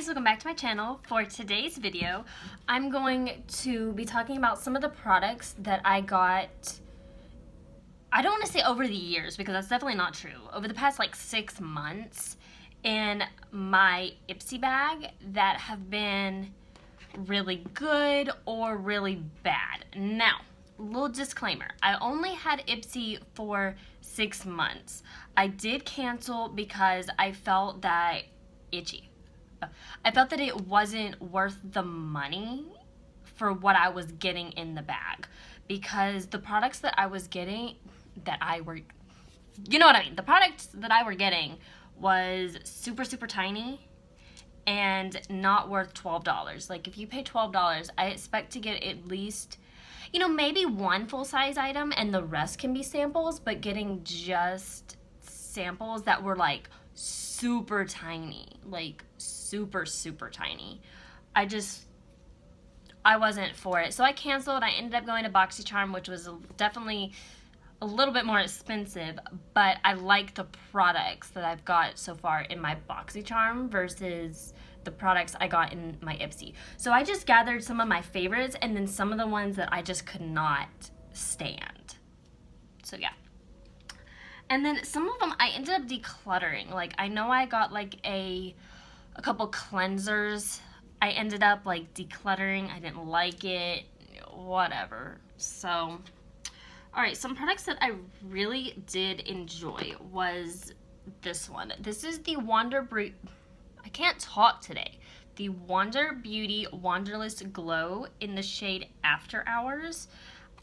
guys, welcome back to my channel. For today's video, I'm going to be talking about some of the products that I got, I don't want to say over the years because that's definitely not true, over the past like 6 months in my Ipsy bag that have been really good or really bad. Now, little disclaimer, I only had Ipsy for 6 months. I did cancel because I felt that I felt that it wasn't worth the money for what I was getting in the bag, because the products that I was getting, you know what I mean, the products that I were getting was super tiny and not worth $12. Like, if you pay $12, I expect to get at least, you know, maybe one full-size item and the rest can be samples, but getting just samples that were like super tiny, like super tiny, I wasn't for it. So I canceled. I ended up going to BoxyCharm, which was definitely a little bit more expensive, but I like the products that I've got so far in my BoxyCharm versus the products I got in my Ipsy. So I just gathered some of my favorites and then some of the ones that I just could not stand. So yeah. And then some of them I ended up decluttering. Like, I know I got like a couple cleansers. I ended up like decluttering. I didn't like it, whatever. So, all right, some products that I really did enjoy was this one. This is the I can't talk today. The Wander Beauty Wanderlust Glow in the shade After Hours.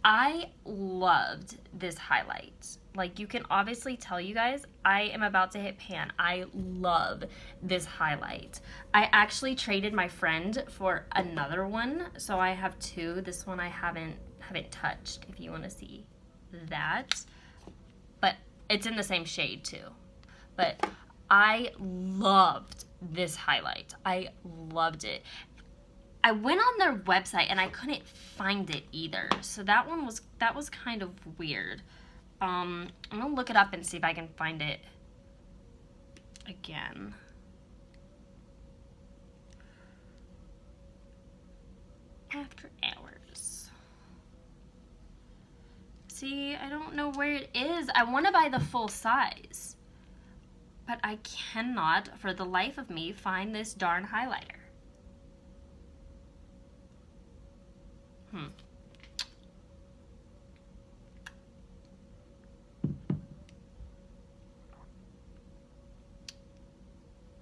I loved this highlight. Like, you can obviously tell, you guys, I am about to hit pan. I love this highlight. I actually traded my friend for another one, so I have two. This one I haven't touched, if you want to see that. But it's in the same shade too. But I loved this highlight. I loved it. I went on their website and I couldn't find it either. So that was kind of weird. I'm gonna look it up and see if I can find it again. After Hours. See, I don't know where it is. I want to buy the full size, but I cannot for the life of me find this darn highlighter.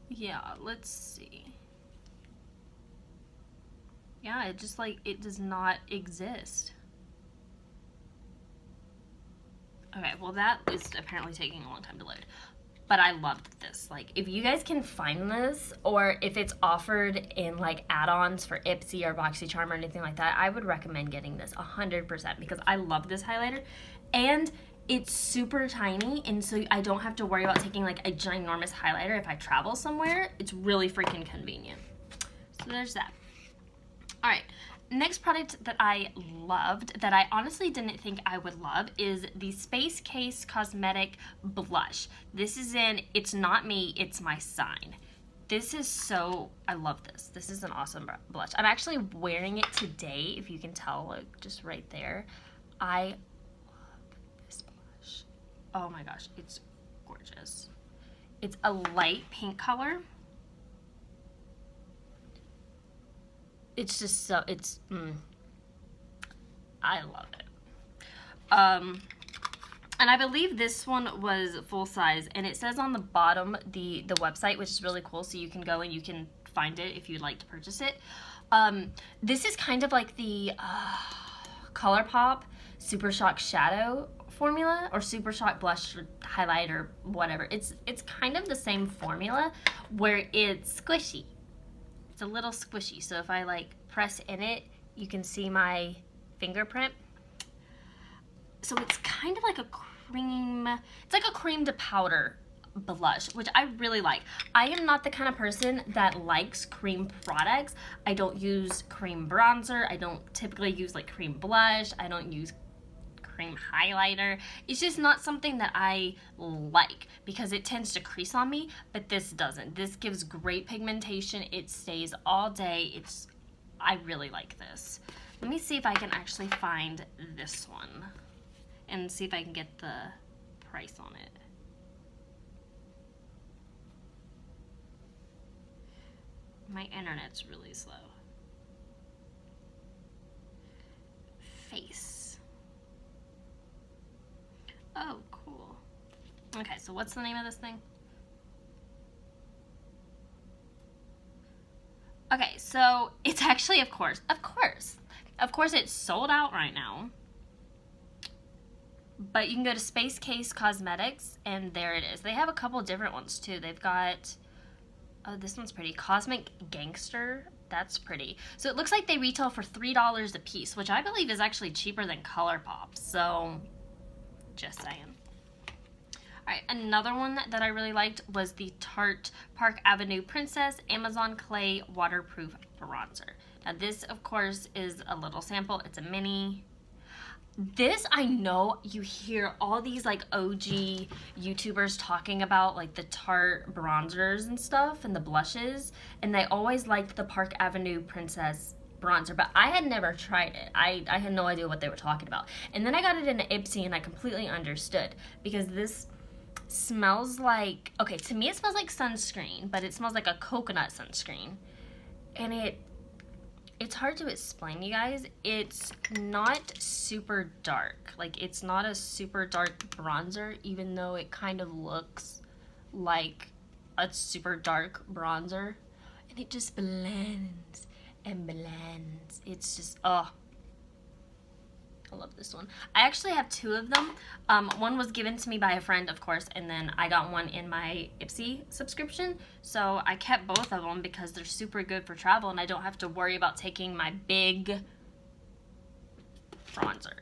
Yeah, let's see. Yeah, it just like, it does not exist. Okay, well that is apparently taking a long time to load. But I loved this. Like, if you guys can find this, or if it's offered in like add-ons for Ipsy or BoxyCharm or anything like that, I would recommend getting this 100% because I love this highlighter. And it's super tiny, and so I don't have to worry about taking like a ginormous highlighter if I travel somewhere. It's really freaking convenient. So there's that. All right. Next product that I loved, that I honestly didn't think I would love, is the Space Case Cosmetic Blush. This is in It's Not Me, It's My Sign. This is so, I love this. This is an awesome blush. I'm actually wearing it today, if you can tell, like just right there. I love this blush. Oh my gosh, it's gorgeous. It's a light pink color. It's just so, I love it. And I believe this one was full size, and it says on the bottom the website, which is really cool, so you can go and you can find it if you'd like to purchase it. This is kind of like the ColourPop Super Shock Shadow formula, or Super Shock Blush or Highlight or whatever. It's kind of the same formula where it's squishy. It's a little squishy, so if I like press in it, you can see my fingerprint. So it's kind of like a cream, it's like a cream to powder blush, which I really like. I am not the kind of person that likes cream products. I don't use cream bronzer. I don't typically use like cream blush. I don't use cream highlighter. It's just not something that I like because it tends to crease on me, but this doesn't. This gives great pigmentation. It stays all day. I really like this. Let me see if I can actually find this one and see if I can get the price on it. My internet's really slow. Face. Oh, cool. Okay, so what's the name of this thing? Okay, so it's actually, of course, it's sold out right now. But you can go to Space Case Cosmetics, and there it is. They have a couple different ones, too. They've got, oh, this one's pretty. Cosmic Gangster. That's pretty. So it looks like they retail for $3 a piece, which I believe is actually cheaper than ColourPop. So, just saying. Alright, another one that I really liked was the Tarte Park Avenue Princess Amazon Clay Waterproof Bronzer. Now this, of course, is a little sample. It's a mini. This, I know you hear all these like OG YouTubers talking about like the Tarte bronzers and stuff and the blushes, and they always liked the Park Avenue Princess bronzer, but I had never tried it. I had no idea what they were talking about. And then I got it in Ipsy and I completely understood, because this smells like, okay, to me it smells like sunscreen, but it smells like a coconut sunscreen. And it's hard to explain, you guys. It's not super dark. Like, it's not a super dark bronzer, even though it kind of looks like a super dark bronzer. And it just blends and blends. It's just, oh, I love this one. I actually have two of them. One was given to me by a friend, of course, and then I got one in my Ipsy subscription. So I kept both of them because they're super good for travel, and I don't have to worry about taking my big bronzer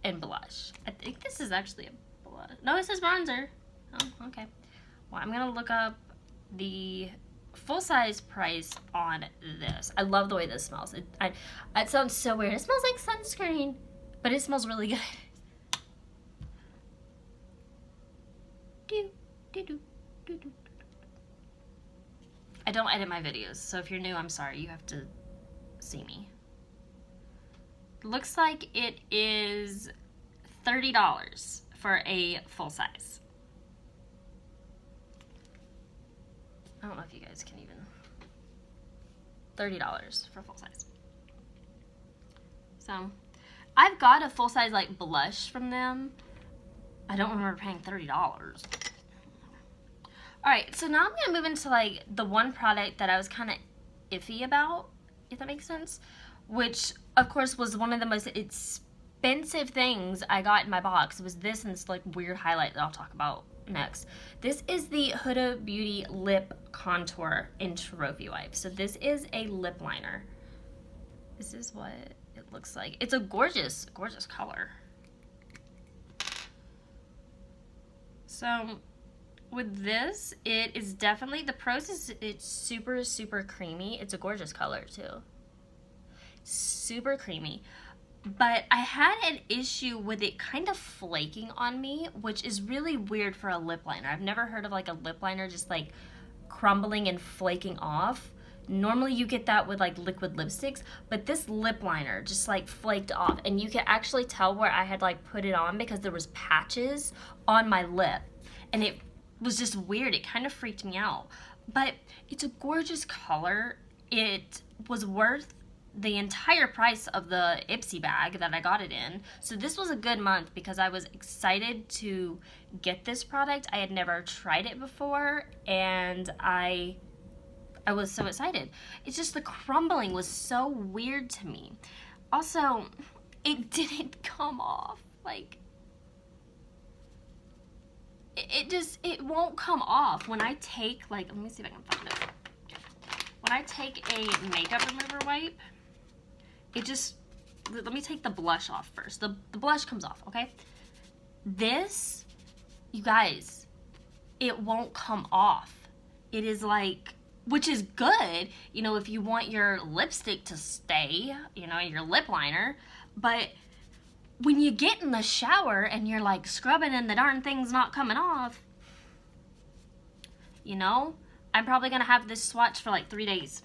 and blush. I think this is actually a blush. No, it says bronzer. Oh, okay. Well, I'm gonna look up the full-size price on this. I love the way this smells. It sounds so weird. It smells like sunscreen, but it smells really good. I don't edit my videos, so if you're new, I'm sorry. You have to see me. Looks like it is $30 for a full size. I don't know if you guys can even. $30 for full size. So, I've got a full size like blush from them. I don't remember paying $30. Alright, so now I'm going to move into like the one product that I was kind of iffy about, if that makes sense. Which, of course, was one of the most expensive things I got in my box. It was this and this like weird highlight that I'll talk about next. This is the Huda Beauty Lip Contour in Trophy Wipe. So this is a lip liner. This is what it looks like. It's a gorgeous, gorgeous color. So with this, it is definitely, the pros is it's super, super creamy. It's a gorgeous color too. Super creamy. But I had an issue with it kind of flaking on me, which is really weird for a lip liner. I've never heard of like a lip liner just like crumbling and flaking off. Normally you get that with like liquid lipsticks, but this lip liner just like flaked off, and you can actually tell where I had like put it on because there was patches on my lip, and it was just weird. It kind of freaked me out, but it's a gorgeous color. It was worth the entire price of the Ipsy bag that I got it in. So this was a good month because I was excited to get this product. I had never tried it before, and I was so excited. It's just the crumbling was so weird to me. Also, it didn't come off. Like, it won't come off. When I take, like, let me see if I can find it. When I take a makeup remover wipe, it just, let me take the blush off first. The blush comes off, okay? This, you guys, it won't come off. It is like, which is good, you know, if you want your lipstick to stay, you know, your lip liner, but when you get in the shower and you're like scrubbing and the darn thing's not coming off, you know, I'm probably gonna have this swatch for like 3 days.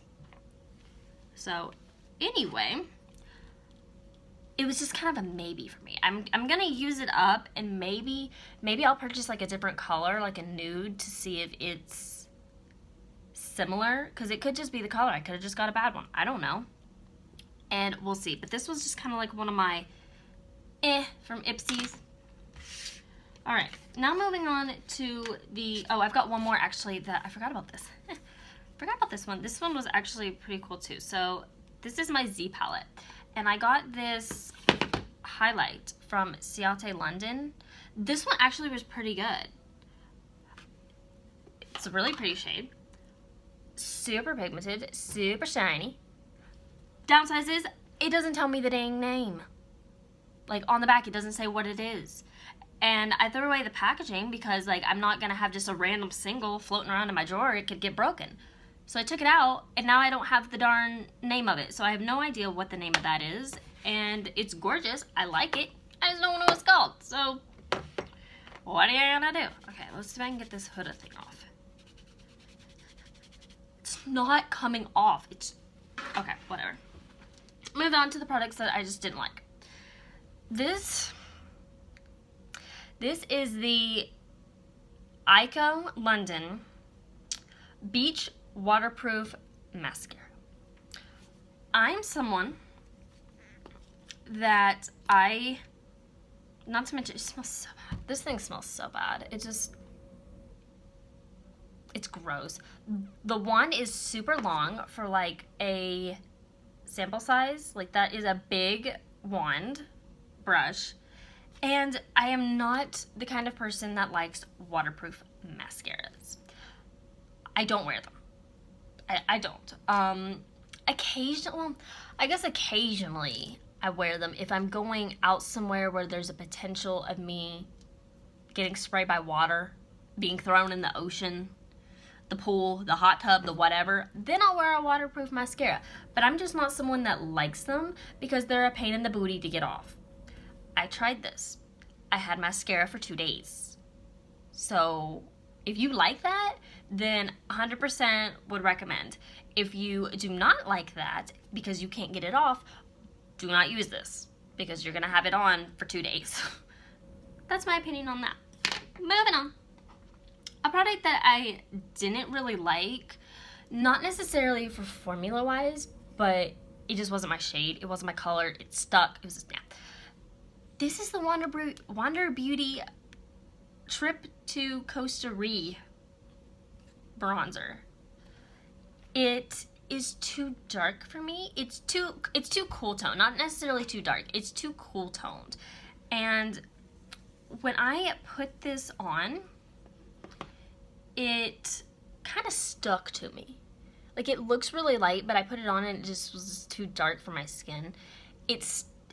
So anyway, it was just kind of a maybe for me. I'm gonna use it up, and maybe I'll purchase like a different color, like a nude, to see if it's similar, because it could just be the color. I could have just got a bad one. I don't know. And we'll see. But this was just kind of like one of my from Ipsy's. Alright, now moving on to the, oh, I've got one more actually that I forgot about this. Forgot about this one. This one was actually pretty cool too. So this is my Z palette. And I got this highlight from Ciate London. This one actually was pretty good. It's a really pretty shade. Super pigmented, super shiny. Downside is, it doesn't tell me the dang name. Like on the back, it doesn't say what it is. And I threw away the packaging because like I'm not gonna have just a random single floating around in my drawer. It could get broken. So I took it out, and now I don't have the darn name of it. So I have no idea what the name of that is. And it's gorgeous. I like it. I just don't know what it's called. So what are you gonna do? Okay, let's see if I can get this hood thing off. It's not coming off. It's okay, whatever. Moved on to the products that I just didn't like. This is the Ico London Beach Waterproof Mascara. I'm someone that not to mention, it smells so bad. This thing smells so bad. It's gross. The one is super long for like a sample size. Like that is a big wand brush. And I am not the kind of person that likes waterproof mascaras. I don't wear them. I don't. Occasionally, I guess occasionally I wear them if I'm going out somewhere where there's a potential of me getting sprayed by water, being thrown in the ocean, the pool, the hot tub, the whatever. Then I'll wear a waterproof mascara. But I'm just not someone that likes them because they're a pain in the booty to get off. I tried this. I had mascara for 2 days. So if you like that, then 100% would recommend. If you do not like that because you can't get it off, do not use this because you're gonna have it on for 2 days. That's my opinion on that. Moving on. A product that I didn't really like, not necessarily for formula wise, but it just wasn't my shade. It wasn't my color. It stuck. It was just, nah. This is the Wander Beauty Trip to Costa Rica bronzer. It is too dark for me. It's too cool tone, not necessarily too dark. It's too cool toned. And when I put this on, it kind of stuck to me. Like it looks really light, but I put it on and it just was too dark for my skin.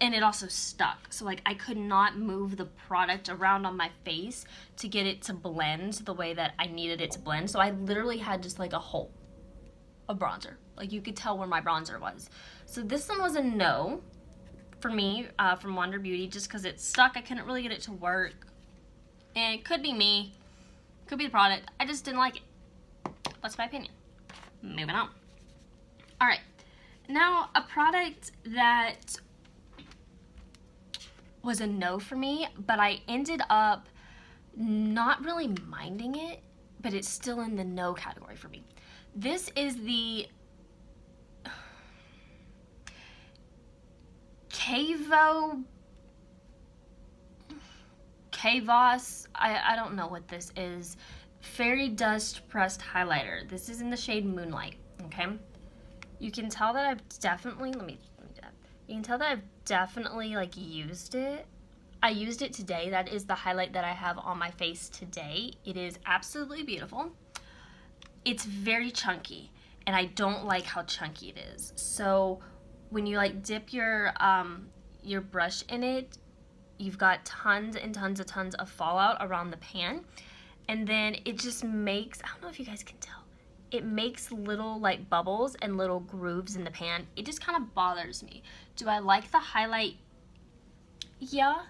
And it also stuck. So like I could not move the product around on my face to get it to blend the way that I needed it to blend. So I literally had just like a hole of bronzer. Like you could tell where my bronzer was. So this one was a no for me from Wander Beauty just because it stuck. I couldn't really get it to work. And it could be me. Could be the product. I just didn't like it. That's my opinion. Moving on. Alright. Now a product that was a no for me, but I ended up not really minding it, but it's still in the no category for me. This is the Kavos, I don't know what this is, Fairy Dust Pressed Highlighter. This is in the shade Moonlight, okay? You can tell that I've definitely, you can tell that I've definitely like used it. I used it today. That is the highlight that I have on my face today. It is absolutely beautiful. It's very chunky, and I don't like how chunky it is. So when you like dip your brush in it, you've got tons and tons of fallout around the pan, and then it just makes, I don't know if you guys can tell, it makes little like bubbles and little grooves in the pan. It just kind of bothers me. Do I like the highlight? yeah,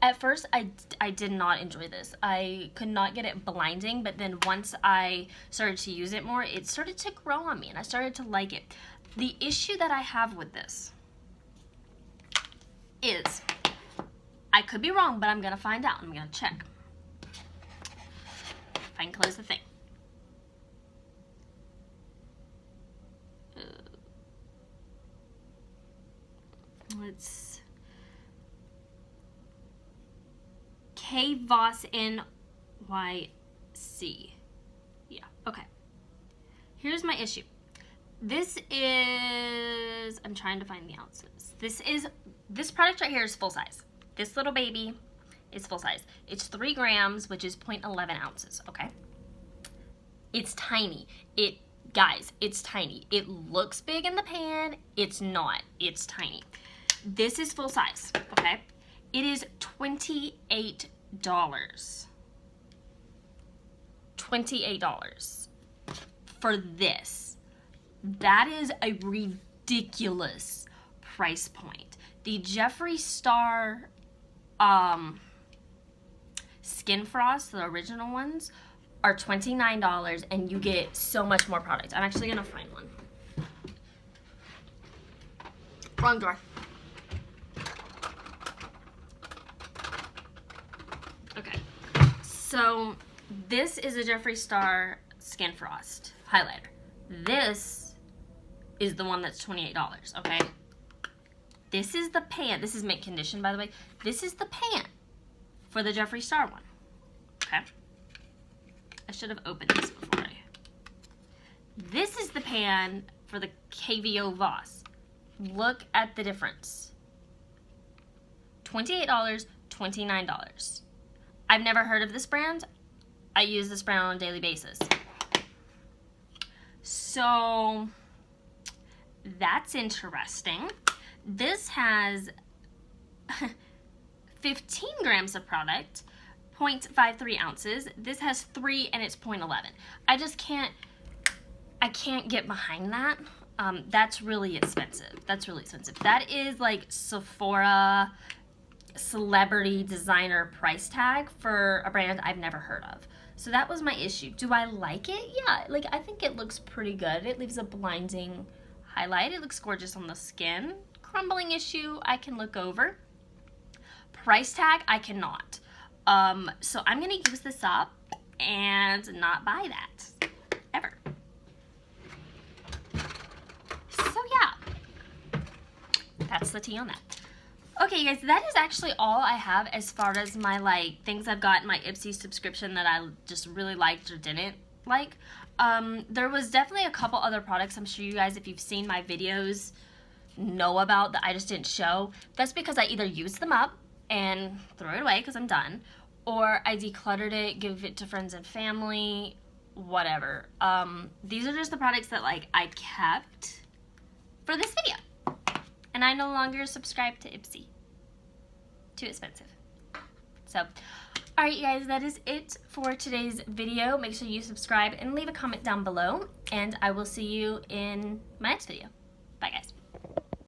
at first I did not enjoy this. I could not get it blinding, but then once I started to use it more, it started to grow on me and I started to like it. The issue that I have with this is, I could be wrong, but I'm gonna find out. I'm gonna check. If I can close the thing. Let's K-VOS NYC. Yeah, okay. Here's my issue. This is, I'm trying to find the ounces. This product right here is full size. This little baby is full size. It's 3 grams, which is 0.11 ounces, okay? It's tiny. Guys, it's tiny. It looks big in the pan. It's not. It's tiny. This is full size, okay? It is $28. $28 for this. That is a ridiculous price point. The Jeffree Star Skin Frost, the original ones, are $29 and you get so much more product. I'm actually gonna find one. Wrong door. Okay, so this is a Jeffree Star Skin Frost highlighter. This is the one that's $28, okay? This is the pan. This is mint condition, by the way. This is the pan for the Jeffree Star one, okay? I should have opened this before This is the pan for the K-VOS. Look at the difference. $28, $29. I've never heard of this brand. I use this brand on a daily basis. So that's interesting. This has 15 grams of product, 0.53 ounces. This has 3 and it's 0.11. I can't get behind that. That's really expensive. That's really expensive. That is like Sephora celebrity designer price tag for a brand I've never heard of. So that was my issue. Do I like it? Yeah, like I think it looks pretty good. It leaves a blinding highlight. It looks gorgeous on the skin. Crumbling issue, I can look over. Price tag, I cannot. So I'm gonna use this up and not buy that, ever. So yeah, that's the tea on that. Okay, you guys, that is actually all I have as far as my like things I've got in my Ipsy subscription that I just really liked or didn't like. There was definitely a couple other products I'm sure you guys, if you've seen my videos, know about that I just didn't show. That's because I either used them up and throw it away because I'm done, or I decluttered it, give it to friends and family, whatever. These are just the products that like I kept for this video. And I no longer subscribe to Ipsy. Too expensive. So, alright you guys, that is it for today's video. Make sure you subscribe and leave a comment down below. And I will see you in my next video.